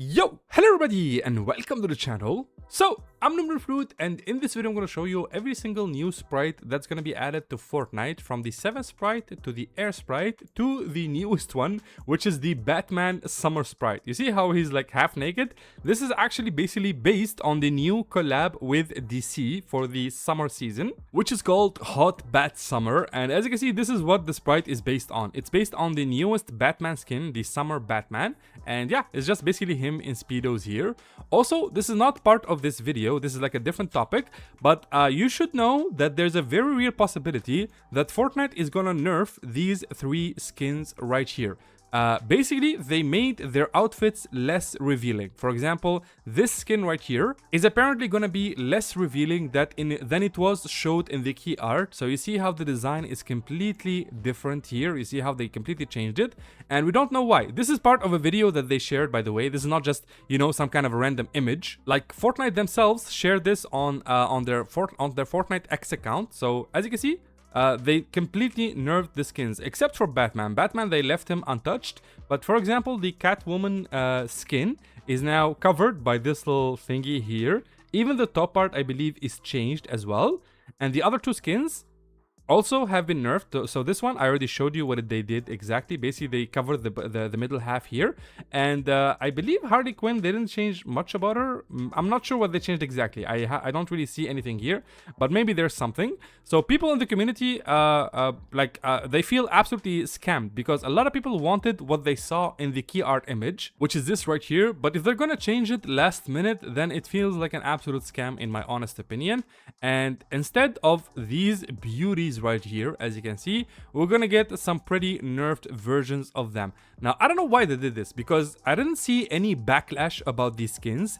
Yo, hello everybody and welcome to the channel. So, I'm NOOBNOOBFRUIT and in this video I'm going to show you every single new sprite that's going to be added to Fortnite, from the 7th sprite to the Air Sprite to the newest one, which is the Batman Summer Sprite. You see how he's like half naked? This is actually basically based on the new collab with DC for the summer season, which is called Hot Bat Summer. And as you can see, this is what the sprite is based on. It's based on the newest Batman skin, the Summer Batman. And yeah, it's just basically him in Speedos here. Also, this is not part of this video. This is like a different topic, but you should know that there's a very real possibility that Fortnite is gonna nerf these three skins right here. Basically, they made their outfits less revealing. For example, this skin right here is apparently going to be less revealing than it was showed in the key art. So you see how the design is completely different here. You see how they completely changed it, and we don't know why. This is part of a video that they shared, by the way. This is not just, you know, some kind of a random image. Like Fortnite themselves shared this on their Fortnite X account. So as you can see, they completely nerfed the skins, except for Batman. Batman, they left him untouched. But for example, the Catwoman skin is now covered by this little thingy here. Even the top part, I believe, is changed as well. And the other two skins also have been nerfed. So this one, I already showed you what they did exactly. Basically, they covered the middle half here. And I believe Harley Quinn, they didn't change much about her. I'm not sure what they changed exactly. I don't really see anything here, but maybe there's something. So people in the community, they feel absolutely scammed, because a lot of people wanted what they saw in the key art image, which is this right here. But if they're gonna change it last minute, then it feels like an absolute scam, in my honest opinion. And instead of these beauties right here, as you can see, we're gonna get some pretty nerfed versions of them. Now, I don't know why they did this, because I didn't see any backlash about these skins.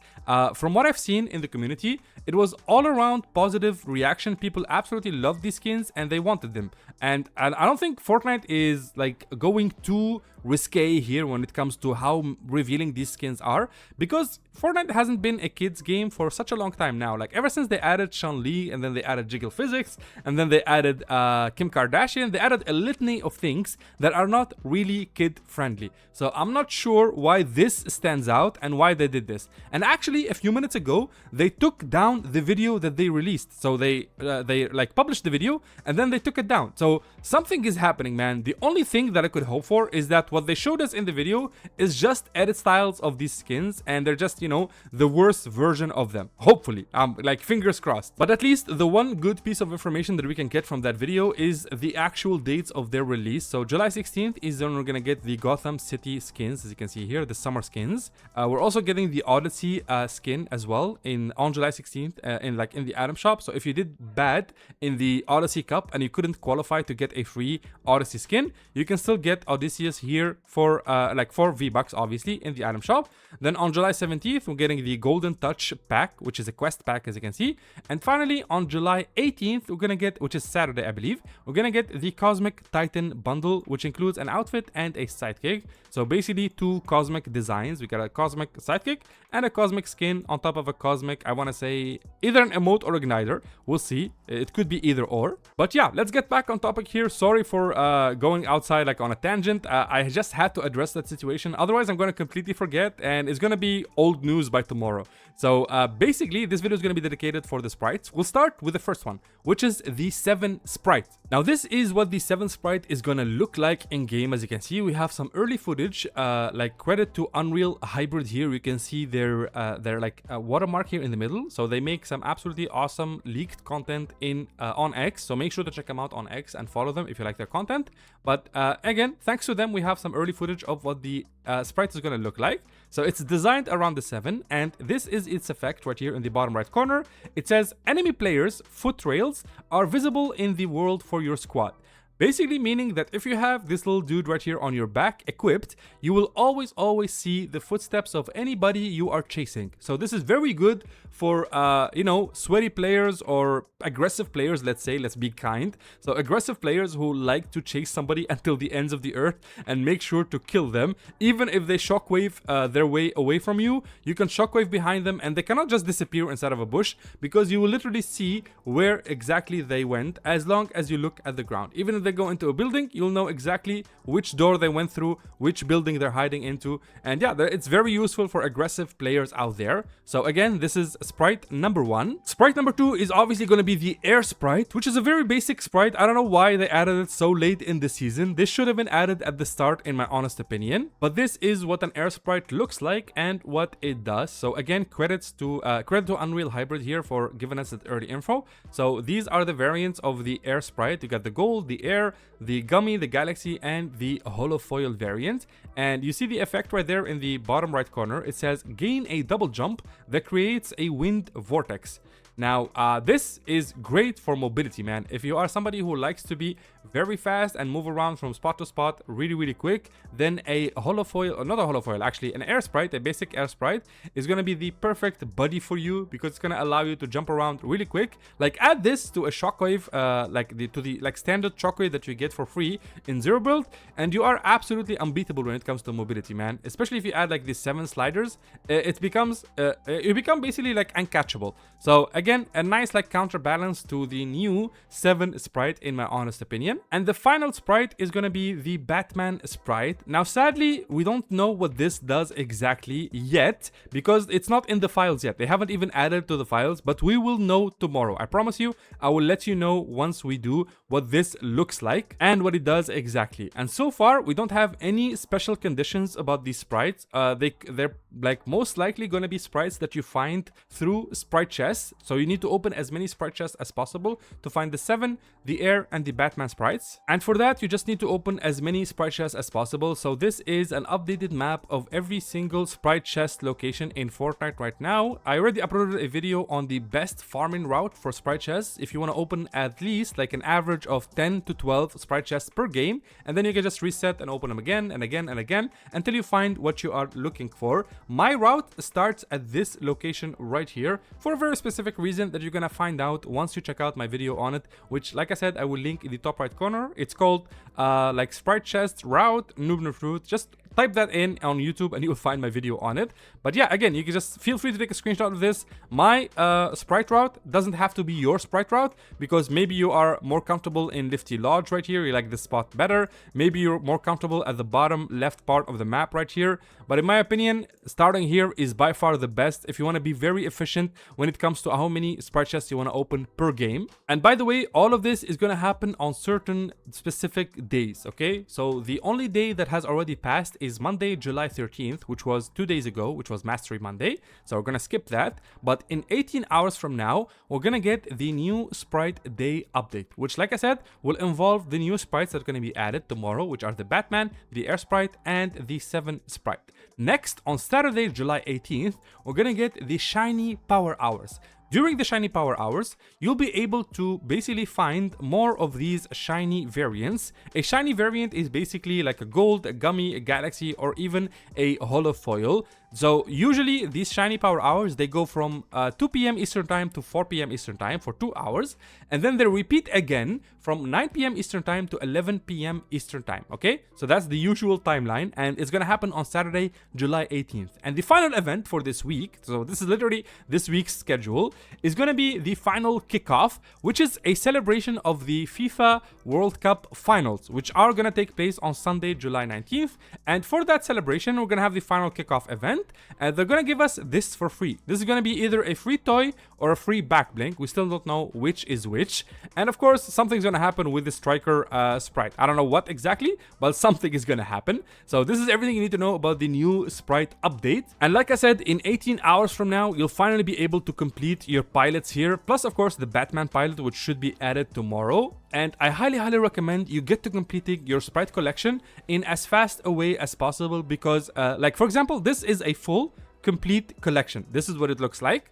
From what I've seen in the community, it was all around positive reaction. People absolutely loved these skins and they wanted them. And I don't think Fortnite is like going too risque here when it comes to how revealing these skins are, because Fortnite hasn't been a kids game for such a long time now. Like ever since they added Chun-Li, and then they added Jiggle Physics, and then they added Kim Kardashian, they added a litany of things that are not really kid friendly. So I'm not sure why this stands out and why they did this. And actually, a few minutes ago, they took down the video that they released. So they like published the video and then they took it down. So something is happening, man. The only thing that I could hope for is that what they showed us in the video is just edit styles of these skins, and they're just, you know, the worst version of them. Hopefully, like fingers crossed. But at least the one good piece of information that we can get from that video is the actual dates of their release. So July 16th is when we're gonna get the Gotham City skins, as you can see here, the summer skins. We're also getting the Odyssey skin as well on July 16th in the item shop. So if you did bad in the Odyssey Cup and you couldn't qualify to get a free Odyssey skin, you can still get Odysseus here for like 4 V-Bucks, obviously, in the item shop. Then on July 17th, we're getting the Golden Touch pack, which is a quest pack, as you can see. And finally, on July 18th, we're gonna get, which is Saturday, I believe, we're gonna get the Cosmic Titan bundle, which includes an outfit and a sidekick. So basically 2 cosmic designs. We got a cosmic sidekick and a cosmic skin on top of a cosmic, I want to say, either an emote or igniter. We'll see. It could be either or. But yeah, let's get back on topic here. Sorry for going outside like on a tangent. I just had to address that situation. Otherwise, I'm going to completely forget and it's going to be old news by tomorrow. So basically, this video is going to be dedicated for the sprites. We'll start with the first one, which is the 7 Sprite. Now, this is what the 7 Sprite is going to look like in game. As you can see, we have some early footage, like credit to Unreal Hybrid here. You can see their like watermark here in the middle. So they make some absolutely awesome leaked content on X. So make sure to check them out on X and follow them if you like their content. But again, thanks to them, we have some early footage of what the sprite is going to look like. So it's designed around the 7, and this is its effect right here in the bottom right corner. It says enemy players' foot trails are visible in the world for your squad. Basically meaning that if you have this little dude right here on your back equipped, you will always see the footsteps of anybody you are chasing. So this is very good for, you know, sweaty players or aggressive players, let's say. Let's be kind. So aggressive players who like to chase somebody until the ends of the earth and make sure to kill them. Even if they shockwave their way away from you, you can shockwave behind them and they cannot just disappear inside of a bush, because you will literally see where exactly they went as long as you look at the ground. Even if they go into a building, you'll know exactly which door they went through, which building they're hiding into. And yeah, it's very useful for aggressive players out there. So again, this is sprite number 1. Sprite number 2 is obviously going to be the air sprite, which is a very basic sprite. I don't know why they added it so late in the season. This should have been added at the start, in my honest opinion. But this is what an air sprite looks like and what it does. So again, credit to Unreal Hybrid here for giving us that early info. So these are the variants of the air sprite. You got the gold, the air, the gummy, the galaxy, and the holofoil variant. And you see the effect right there in the bottom right corner. It says gain a double jump that creates a wind vortex. Now, this is great for mobility, man. If you are somebody who likes to be very fast and move around from spot to spot really quick, then a holofoil, or not a holofoil, actually an air sprite, a basic air sprite, is going to be the perfect buddy for you, because it's going to allow you to jump around really quick. Like, add this to a shockwave, to the standard shockwave that you get for free in Zero Build, and you are absolutely unbeatable when it comes to mobility, man. Especially if you add like these 7 sliders, you become basically like uncatchable. So again, a nice like counterbalance to the new 7 sprite, in my honest opinion. And the final sprite is going to be the Batman sprite. Now, sadly, we don't know what this does exactly yet, because it's not in the files yet. They haven't even added to the files, but we will know tomorrow. I promise you, I will let you know once we do what this looks like and what it does exactly. And so far, we don't have any special conditions about these sprites. They're like most likely going to be sprites that you find through sprite chests. So you need to open as many sprite chests as possible to find the 7, the air, and the Batman sprites. And for that, you just need to open as many sprite chests as possible. So this is an updated map of every single sprite chest location in Fortnite right now. I already uploaded a video on the best farming route for sprite chests. If you want to open at least like an average of 10 to 12 sprite chests per game, and then you can just reset and open them again and again and again until you find what you are looking for. My route starts at this location right here for a very specific reason that you're gonna find out once you check out my video on it, which, like I said, I will link in the top right corner. It's called like Sprite Chest Route NOOBNOOBFRUIT. Just type that in on YouTube and you will find my video on it. But yeah, again, you can just feel free to take a screenshot of this. My sprite route doesn't have to be your sprite route, because maybe you are more comfortable in Lifty Lodge right here. You like this spot better. Maybe you're more comfortable at the bottom left part of the map right here. But in my opinion, starting here is by far the best if you want to be very efficient when it comes to how many sprite chests you want to open per game. And by the way, all of this is going to happen on certain specific days, okay? So the only day that has already passed is Monday, July 13th, which was 2 days ago, which was Mastery Monday. So we're going to skip that. But in 18 hours from now, we're going to get the new Sprite Day update, which, like I said, will involve the new sprites that are going to be added tomorrow, which are the Batman, the Air Sprite, and the 7 Sprite. Next, on Saturday, July 18th, we're going to get the Shiny Power Hours. During the Shiny Power Hours, you'll be able to basically find more of these shiny variants. A shiny variant is basically like a gold, a gummy, a galaxy, or even a holofoil. So usually these Shiny Power Hours, they go from 2 p.m. Eastern Time to 4 p.m. Eastern Time for 2 hours. And then they repeat again from 9 p.m. Eastern Time to 11 p.m. Eastern Time, okay? So that's the usual timeline, and it's gonna happen on Saturday, July 18th. And the final event for this week, so this is literally this week's schedule, is gonna be the final kickoff, which is a celebration of the FIFA World Cup Finals, which are gonna take place on Sunday, July 19th. And for that celebration, we're gonna have the final kickoff event, and they're gonna give us this for free. This is gonna be either a free toy or a free back blink. We still don't know which is which. And of course, something's gonna happen with the striker sprite. I don't know what exactly, but something is gonna happen. So this is everything you need to know about the new sprite update. And like I said, in 18 hours from now, you'll finally be able to complete your pilots here, plus of course the Batman pilot, which should be added tomorrow. And I highly recommend you get to completing your sprite collection in as fast a way as possible, because like for example, this is a full complete collection. This is what it looks like.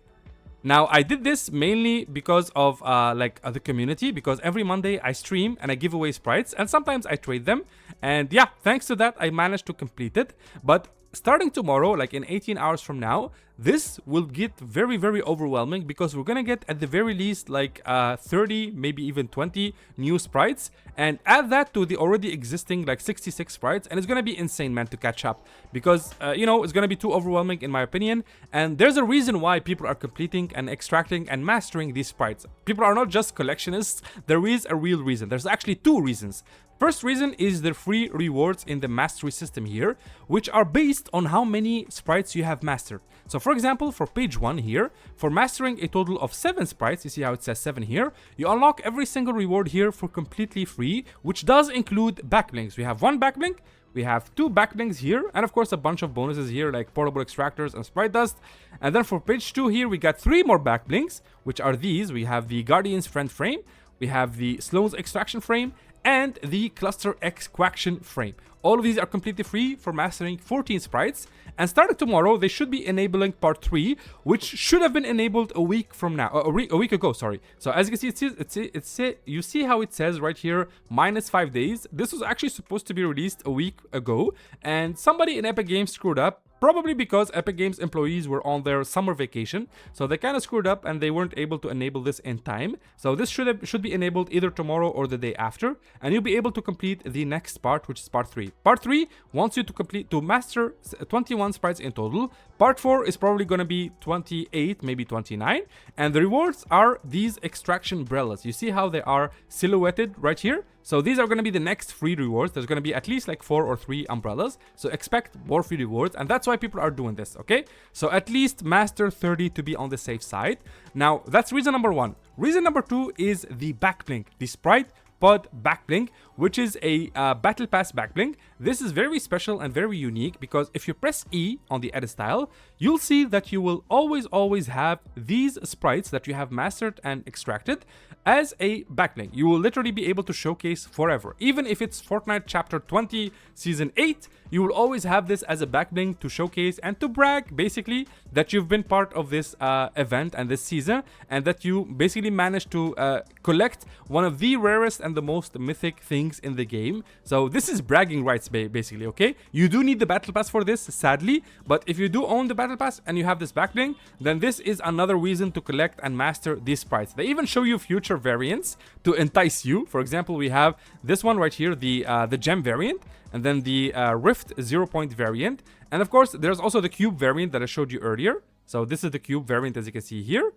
Now, I did this mainly because of the community, because every Monday I stream and I give away sprites, and sometimes I trade them. And yeah, thanks to that, I managed to complete it. But starting tomorrow, like in 18 hours from now, this will get very overwhelming, because we're gonna get at the very least like 30, maybe even 20 new sprites, and add that to the already existing like 66 sprites, and it's gonna be insane, man, to catch up, because you know, it's gonna be too overwhelming in my opinion. And there's a reason why people are completing and extracting and mastering these sprites. People are not just collectionists. There is a real reason. There's actually two reasons. First reason is the free rewards in the mastery system here, which are based on how many sprites you have mastered. So for example, for page 1 here, for mastering a total of 7 sprites, you see how it says 7 here, you unlock every single reward here for completely free, which does include backblinks. We have 1 backblink, we have 2 backblinks here, and of course a bunch of bonuses here like portable extractors and sprite dust. And then for page 2 here, we got 3 more backblinks, which are these. We have the Guardian's Friend frame, we have the Sloan's extraction frame, and the Cluster X Quaction frame. All of these are completely free for mastering 14 sprites, and starting tomorrow they should be enabling part 3, which should have been enabled a week from now, a week ago, sorry. So as you can see, you see how it says right here -5 days. This was actually supposed to be released a week ago, and somebody in Epic Games screwed up. Probably because Epic Games employees were on their summer vacation, so they kind of screwed up and they weren't able to enable this in time. So this should be enabled either tomorrow or the day after, and you'll be able to complete the next part, which is part 3. Part 3 wants you to master 21 sprites in total. Part 4 is probably going to be 28, maybe 29, and the rewards are these extraction umbrellas. You see how they are silhouetted right here? So these are going to be the next free rewards. There's going to be at least like 4 or 3 umbrellas. So expect more free rewards. And that's why people are doing this, okay? So at least master 30 to be on the safe side. Now, that's reason number 1. Reason number 2 is the backblink, the Sprite Pod backblink, which is a battle pass backblink. This is very special and very unique, because if you press E on the edit style, you'll see that you will always have these sprites that you have mastered and extracted as a backblink. You will literally be able to showcase forever. Even if it's Fortnite chapter 20 season 8, you will always have this as a backlink to showcase and to brag basically that you've been part of this event and this season, and that you basically managed to collect one of the rarest and the most mythic things in the game. So this is bragging rights basically, okay? You do need the battle pass for this, sadly, but if you do own the battle pass and you have this backlink, then this is another reason to collect and master these sprites. They even show you future variants to entice you. For example, we have this one right here, the gem variant, and then the Rift 0-point variant, and of course there's also the cube variant that I showed you earlier. So this is the cube variant, as you can see here.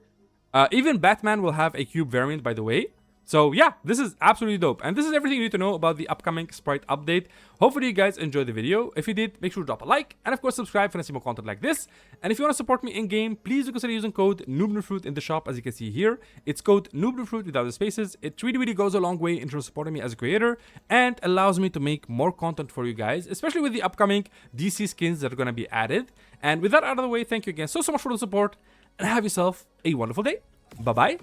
Even Batman will have a cube variant, by the way. So yeah, this is absolutely dope, and this is everything you need to know about the upcoming Sprite update. Hopefully you guys enjoyed the video. If you did, make sure to drop a like, and of course subscribe for see more content like this. And if you want to support me in game, please do consider using code NOOBNOOBFRUIT in the shop, as you can see here. It's code NOOBNOOBFRUIT without the spaces. It really goes a long way in terms of supporting me as a creator, and allows me to make more content for you guys, especially with the upcoming DC skins that are going to be added. And with that out of the way, thank you again so much for the support, and have yourself a wonderful day. Bye bye.